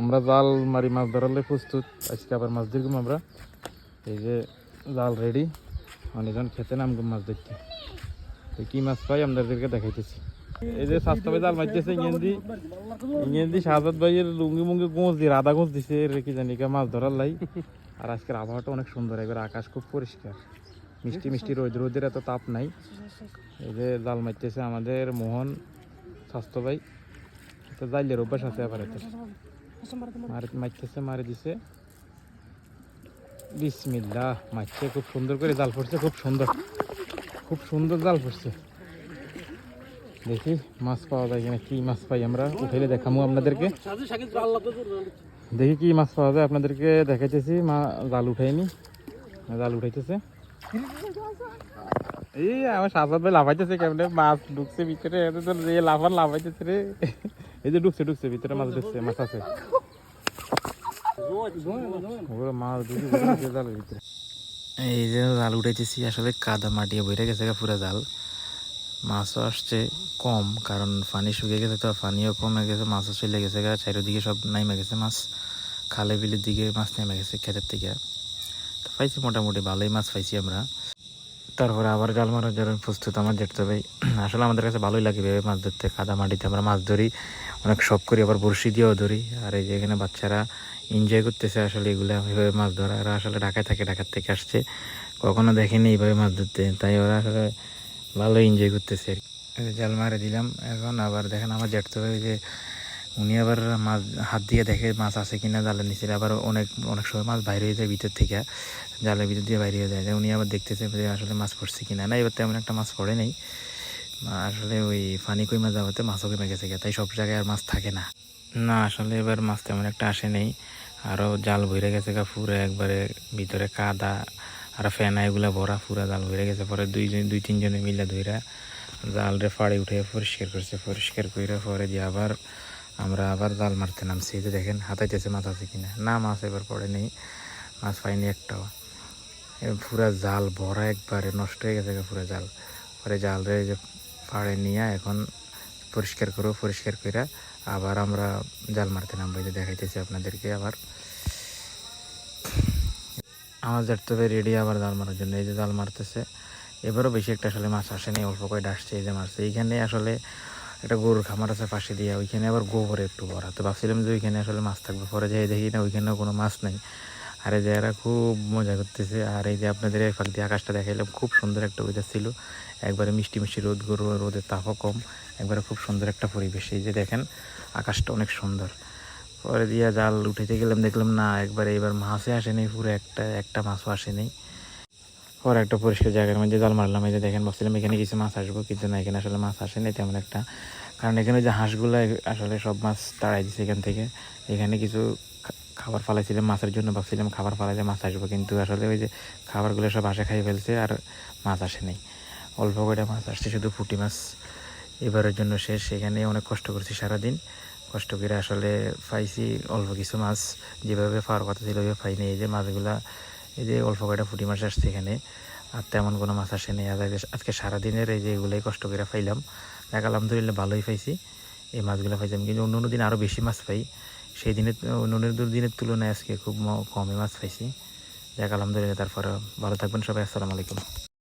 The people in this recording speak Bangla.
আমরা জাল মারি মাছ ধরালে প্রস্তুত। আজকে আবার মাছ ধরবো আমরা। এই যে জাল রেডি, অনেকজন খেতে নামবো মাছ ধরতে। কি মাছ পাই আপনাদেরকে দেখাইতেছি। এই যে স্বাস্থ্য ভাই জাল মারতেছে ইংরেজি শাহজাদ ভাইয়ের লুঙ্গি মুঙ্গি গোঁজ দিয়ে রাধা গোঁজ দিছে কি জানি মাছ ধরার লাই। আর আজকের আবহাওয়াটা অনেক সুন্দর, এবার আকাশ খুব পরিষ্কার, মিষ্টি মিষ্টি রোদের এত তাপ নাই। এই যে জাল মারতেছে আমাদের মোহন স্বাস্থ্য ভাই, তো জাইলের অভ্যাস আছে আবার এতে মারতেছে, মারে দিছে। বিসমিল্লাহ, মারছে খুব সুন্দর করে, জাল পড়ছে খুব সুন্দর, খুব সুন্দর জাল পড়ছে। দেখি মাছ পাওয়া যায় কিনা, কি মাছ পাই আমরা উঠাইলে দেখাবো আপনাদেরকে। দেখি কি মাছ পাওয়া যায় আপনাদেরকে দেখাইতেছি। জাল উঠাইনি, জাল উঠাইতেছে। এই আমার সাজাদ ভাই লাফাইতেছে কেমনে, মাছ ঢুকছে ভিতরে, লাফাইতেছে রে। এই যে ঢুকছে ভিতরে, মাছ ঢুকছে, মাছ আছে, মাছ ঢুকে জালের ভিতরে। এই যে জাল উঠাইতেছি, আসলে কাদা মাটি বইরে গেছে পুরা জাল। মাছও আসছে কম, কারণ পানি শুকিয়ে গেছে, তো পানিও কমে গেছে, মাছও চলে গেছে গা, চারিদিকে সব নাইমে গেছে মাছ, খালে বিলের দিকে মাছ নেমে গেছে ক্ষেতের থেকে। তো পাইছি মোটামুটি ভালোই মাছ পাইছি আমরা। তারপরে আবার জাল মারার জন্য প্রস্তুত আমার যেতে হবে। আসলে আমাদের কাছে ভালোই লাগে ভেবে মাছ ধরতে, কাদা মাটিতে আমরা মাছ ধরি, অনেক শখ করি, আবার বড়শি দিয়েও ধরি। আর এই যে এখানে বাচ্চারা এনজয় করতেছে আসলে এগুলো এভাবে মাছ ধরা। এরা আসলে ঢাকায় থাকে, ঢাকার থেকে আসছে, কখনো দেখেনি এইভাবে মাছ ধরতে, তাই ওরা আসলে ভালো এনজয় করতেছে। জাল মারে দিলাম, এখন আবার দেখেন আমার জেঠতে হবে যে উনি আবার মাছ হাত দিয়ে দেখে মাছ আছে কিনা জালের নিচে। আবার অনেক সময় মাছ বাইরে হয়ে যায় ভিতর থেকে, জালের ভিতর দিয়ে বাইরে হয়ে যায়, উনি আবার দেখতেছে যে আসলে মাছ পড়ছে কিনা। না, এবার তেমন একটা মাছ পড়ে নেই, আসলে ওই ফানি কই মাছ যাওয়াতে মাছও কমে গেছে, তাই সব জায়গায় আর মাছ থাকে না। না আসলে এবার মাছ তেমন একটা আসে নেই, আরও জাল ভরে গেছে পুরো একবারে ভিতরে কাদা আর ফেনা এগুলা ভরা, পুরা জাল ভরে গেছে। পরে দুই তিনজনে মিলে ধইরা জালরে ফাড়ে উঠে পরিষ্কার করছে, পরিষ্কার করে পরে দিয়ে আমরা আবার জাল মারতে নামছি। এই যে দেখেন হাতাইতেছে মাছ আছে কিনা, না মাছ এবার পড়ে নেই, মাছ পাইনি একটাও। পুরা জাল ভরা একবারে নষ্ট হয়ে গেছে পুরো জাল। পরে জালরে যে ফাড়ে নিয়ে এখন পরিষ্কার করবো, পরিষ্কার করে আবার আমরা জাল মারতে নামবো। এই যে দেখাইতেছি আপনাদেরকে। আবার আমার যেতে হবে রেডি আবার জাল মারার জন্য। এই যে জাল মারতেছে, এবারও বেশি একটা আসলে মাছ আসেনি, অল্প করে ডাসছে। এই যে মারছে, এইখানে আসলে একটা গরুর খামার আছে পাশে দিয়ে, ওইখানে আবার গোবরে একটু ভরা, তো ভাবছিলাম যে ওইখানে আসলে মাছ থাকবে, পরে যাই দেখি না ওইখানেও কোনো মাছ নেই। আর এই যে এরা খুব মজা করতেছে। আর এই যে আপনাদের এই ফাঁক দিয়ে আকাশটা দেখাইলাম, খুব সুন্দর একটা ওয়েদার ছিল, একবারে মিষ্টি মিষ্টি রোদ, রোদের তাপও কম, একবারে খুব সুন্দর একটা পরিবেশ। এই যে দেখেন আকাশটা অনেক সুন্দর। পরে দিয়ে জাল উঠাইতে গেলাম, দেখলাম না একবারে এবার মাছই আসেনি, পুরো একটা মাছও আসেনি। পরে একটা পরিষ্কার জায়গার মধ্যে জাল মারলাম। এই যে দেখেন ভাবছিলাম এখানে কিছু মাছ আসবো, কিন্তু না, এখানে আসলে মাছ আসেনি তেমন একটা, কারণ এখানে যে হাঁসগুলো আসলে সব মাছ তাড়াই দিচ্ছে এখান থেকে। এখানে কিছু খাবার ফালাইছিলাম মাছের জন্য, ভাবছিলাম খাবার ফালাইলে মাছ আসবো, কিন্তু আসলে ওই যে খাবারগুলো সব হাঁসে খাই ফেলছে, আর মাছ আসেনি। অল্প করে মাছ আসছে, শুধু পুঁটি মাছ। এবারের জন্য শেষ। এখানে অনেক কষ্ট করছি সারাদিন, কষ্ট করে আসলে পাইছি অল্প কিছু মাছ, যেভাবে পাওয়ার কথা ছিল ওইভাবে পাইনি। এই যে মাছগুলা, এই যে অল্প কয়টা পুঁটি মাছ আসছে এখানে, আর তেমন কোনো মাছ আসেনি। আজকে সারাদিনের এই যে এগুলোই কষ্ট করে পাইলাম, দেখ আলহামদুলিল্লাহ ভালোই পাইছি। এই মাছগুলো পাইছিলাম, কিন্তু অন্য দিন আরও বেশি মাছ পাই, সেই দিনের অন্য দিনের তুলনায় আজকে খুব কমই মাছ পাইছি। দেখ আলহামদুলিল্লাহ। তারপরে ভালো থাকবেন সবাই, আসসালামু আলাইকুম।